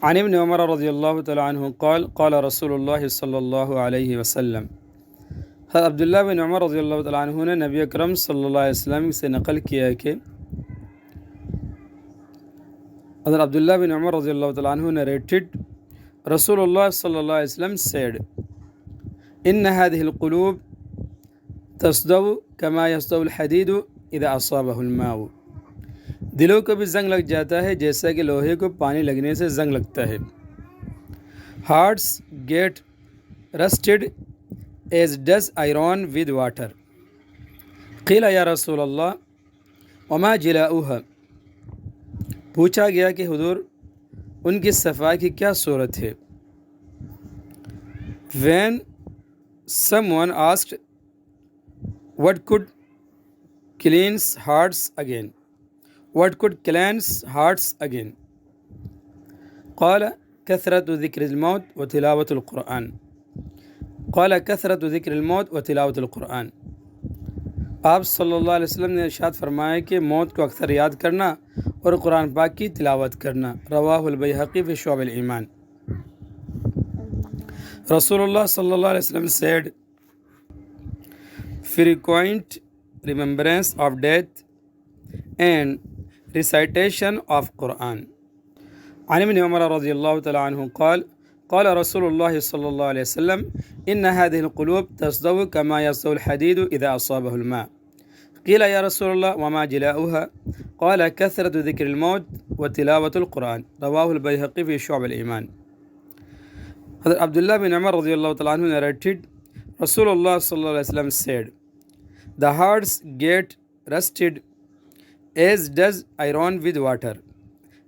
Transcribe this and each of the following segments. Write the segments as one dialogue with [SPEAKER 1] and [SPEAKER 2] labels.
[SPEAKER 1] عن ابن عمر رضی اللہ تعالیٰ عنہ قال قال رسول اللہ صلی اللہ علیہ وسلم، حضرت عبداللہ بن عمر رضی اللہ تعالیٰ عنہ نے نبی اکرم صلی اللہ علیہ وسلم سے نقل کیا ہے کہ حضرت عبداللہ بن عمر رضی اللہ تعالیٰ عنہ narrated رسول اللہ صلی اللہ علیہ وسلم said ان هذه القلوب تصدو كما يصدو الحديد اذا اصابه الماء، دلوں کو بھی زنگ لگ جاتا ہے جیسا کہ لوہے کو پانی لگنے سے زنگ لگتا ہے۔ Hearts get rusted as does iron with water, قیل یا رسول اللہ وما جلاؤها، پوچھا گیا کہ حضور ان کی صفائی کی کیا صورت ہے۔ when someone asked what could cleanse hearts again what could cleanse hearts again قال كثرة ذكر الموت وتلاوة القرآن قال كثرة ذكر الموت وتلاوة القرآن، آپ صلی اللہ علیہ وسلم نے ارشاد فرمایا کہ موت کو اکثر یاد کرنا اور قرآن پاک کی تلاوت کرنا۔ رواہ البیہقی فی شعب الایمان۔ رسول اللہ صلی اللہ علیہ وسلم said frequent remembrance of death and recitation of Quran۔ عن ابن عمر رضی اللہ تعالیٰ عنہ قال قال رسول اللہ صلی اللہ علیہ وسلم ان هذه القلوب تصدو كما يصدو الحديد اذا اصابه الماء، قيل يا رسول الله وما جلاؤها قال كثرة ذكر الموت وتلاوة القرآن، رواه البيهقي في شعب الإيمان۔ حضرت عبداللہ بن عمر رضی اللہ تعالیٰ عنہ narrated رسول اللہ صلی اللہ علیہ وسلم said the hearts get rusted as does iron with water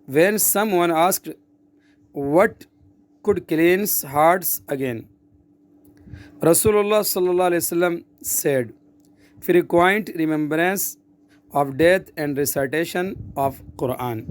[SPEAKER 1] when someone asked what could cleanse hearts again رسول اللہ صلی اللہ علیہ وسلم said frequent remembrance of death and recitation of Quran۔